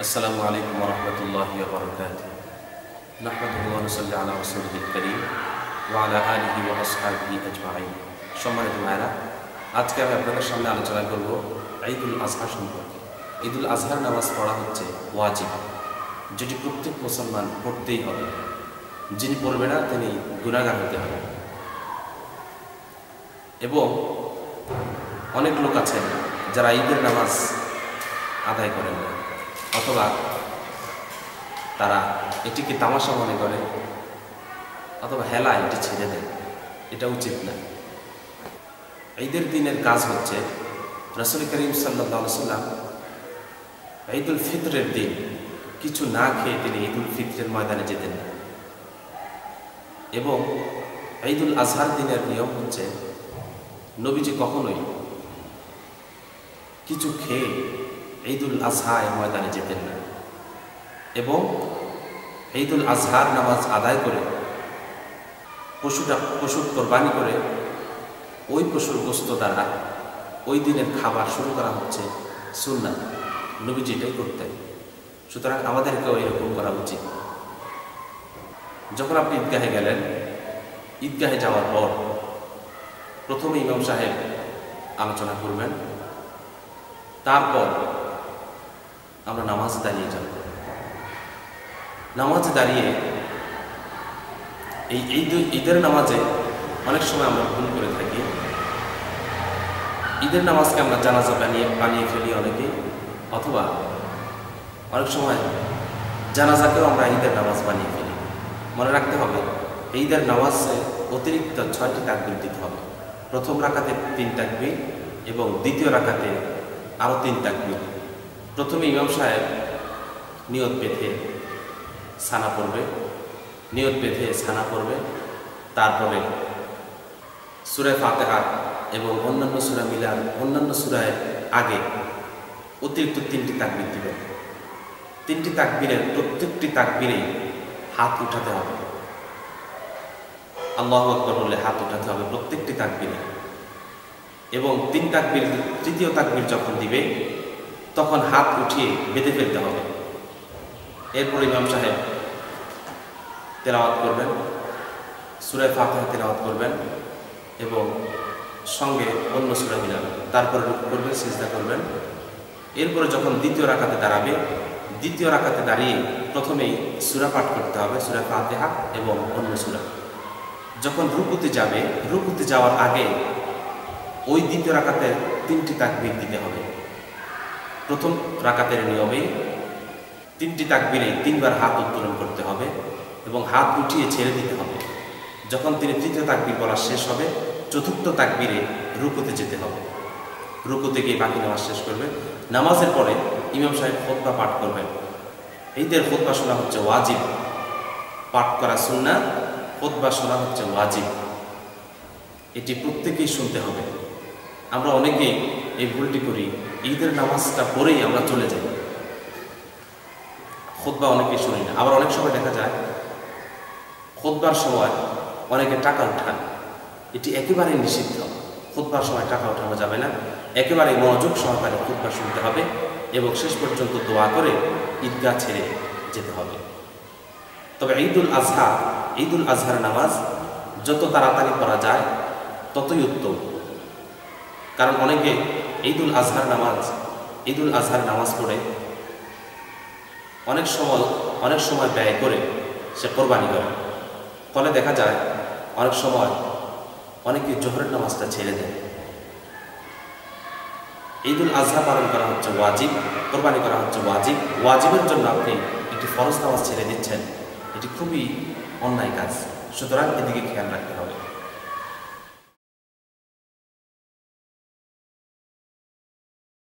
আসসালামু আলাইকুম ওয়া রাহমাতুল্লাহি ওয়া বারাকাতুহু। নাহমাদুহু ওয়া নুসাল্লি আলা রাসূলিহিল কারীম ওয়া আলা আলিহি ওয়া আসহাবিহি আজমাইন। সম্মানিত ভাইরা, আজকে আমি আপনাদের সামনে আলোচনা করব ঈদুল আজহা সম্পর্কে। ঈদুল আজহার নামাজ পড়া হচ্ছে ওয়াজিব, যেটি প্রত্যেক মুসলমান পড়তেই হবে। যিনি পড়বে না তিনি গুনাহগার হতে হবে। এবং অনেক লোক আছেন যারা ঈদের নামাজ আদায় করেন না, অথবা তারা এটিকে তামাশা মনে করে, অথবা হেলা এটি ছেড়ে দেয়। এটা উচিত না। ঈদের দিনের কাজ হচ্ছে, রাসূল করিম সাল্লাল্লাহু আলাইহি ওয়াসাল্লাম ঈদুল ফিতরের দিন কিছু না খেয়ে তিনি ঈদুল ফিতরের ময়দানে যেতেন না। এবং ঈদুল আজহার দিনের নিয়ম হচ্ছে, নবীজি কখনোই কিছু খেয়ে ঈদুল আজহার ময়দানে যেতেন না। এবং ঈদুল আজহার নামাজ আদায় করে পশুর কোরবানি করে ওই পশুর গোশত দ্বারা ওই দিনের খাবার শুরু করা হচ্ছে সুন্নাত। নবীজি এটাই করতেন। সুতরাং আমাদেরকেও এরকম করা উচিত। যখন আপনি ঈদগাহে গেলেন, ঈদগাহে যাওয়ার পর প্রথমে ইমাম সাহেব আলোচনা করবেন, তারপর আমরা নামাজ দাঁড়িয়ে যাব। নামাজে দাঁড়িয়ে এই ঈদের নামাজে অনেক সময় আমরা ভুল করে থাকি। ঈদের নামাজকে আমরা জানাজা বানিয়ে ফেলি অনেকে, অথবা অনেক সময় জানাজাকেও আমরা ঈদের নামাজ বানিয়ে ফেলি। মনে রাখতে হবে, ঈদের নামাজে অতিরিক্ত 6টি তাকবীর দিতে হবে। প্রথম রাকাতে 3 তাকবীর এবং দ্বিতীয় রাকাতে আরও 3 তাকবীর। প্রথমে ইমাম সাহেব নিয়ত বেঁধে ছানা পড়বে, তারপরে সূরা ফাতিহা এবং অন্যান্য সূরা মিলার অন্যান্য সূরায় আগে অতিরিক্ত 3টি তাকবীর দিবেন। 3টি তাকবীরের প্রত্যেকটি তাকবীরে হাত উঠাতে হবে। আল্লাহু আকবার বলে হাত উঠাতে হবে প্রত্যেকটি তাকবীরে। এবং 3 তাকবীর, তৃতীয় তাকবীর যখন দিবে তখন হাত উঠিয়ে বেঁধে ফেলতে হবে। এরপর ইমাম সাহেব তেলাওয়াত করবেন, সূরা ফাতিহা তেলাওয়াত করবেন এবং সঙ্গে অন্য সূরা মিলাবেন। তারপরে রুকু করবেন, সিজদা করবেন। এরপরে যখন দ্বিতীয় রাকাতে দাঁড়াবে, দ্বিতীয় রাকাতে দাঁড়িয়ে প্রথমেই সূরা পাঠ করতে হবে, সূরা ফাতিহা এবং অন্য সূরা। যখন রুকুতে যাবে, রুকুতে যাওয়ার আগে ওই দ্বিতীয় রাকাতে 3টি তাকবীর দিতে হবে। প্রথম রাকাতের নিয়মে 3টি তাকবীরে 3 বার হাত উত্তোলন করতে হবে এবং হাত উঠিয়ে ছেড়ে দিতে হবে। যখন তিনি তৃতীয় তাকবীর বলা শেষ হবে, চতুর্থ তাকবীরে রুকুতে যেতে হবে। রুকুতে গিয়ে বাকি নামাজ শেষ করবে। নামাজের পরে ইমাম সাহেব খুতবা পাঠ করবেন। ঈদের খুতবা শোনা হচ্ছে ওয়াজিব, পাঠ করা সুন্নাহ, খুতবা শোনা হচ্ছে ওয়াজিব। এটি প্রত্যেকেই শুনতে হবে। আমরা অনেকেই এই ভুলটি করি, ঈদের নামাজটা পড়েই আমরা চলে যাই, খুতবা অনেকেই শুনি না। আবার অনেক সময় দেখা যায় খুতবার সময় অনেকে টাকা উঠান। এটি একেবারেই নিষিদ্ধ। খুতবার সময় টাকা উঠানো যাবে না। একেবারেই মনোযোগ সহকারে খুতবা শুনতে হবে এবং শেষ পর্যন্ত দোয়া করে ঈদগাহ ছেড়ে যেতে হবে। তবে ঈদুল আজহার নামাজ যত তাড়াতাড়ি পড়া যায় ততই উত্তম। কারণ অনেকে ঈদুল আজহার নামাজ পড়ে অনেক সময় ব্যয় করে সে কোরবানি করে। ফলে দেখা যায় অনেক সময় অনেকে জোহরের নামাজটা ছেড়ে দেয়। ঈদুল আজহা পালন করা হচ্ছে ওয়াজিব, কোরবানি করা হচ্ছে ওয়াজিব। ওয়াজিবের জন্য আপনি একটি ফরজ নামাজ ছেড়ে দিচ্ছেন, এটি খুবই অন্যায় কাজ। সুতরাং এদিকে খেয়াল রাখতে হবে।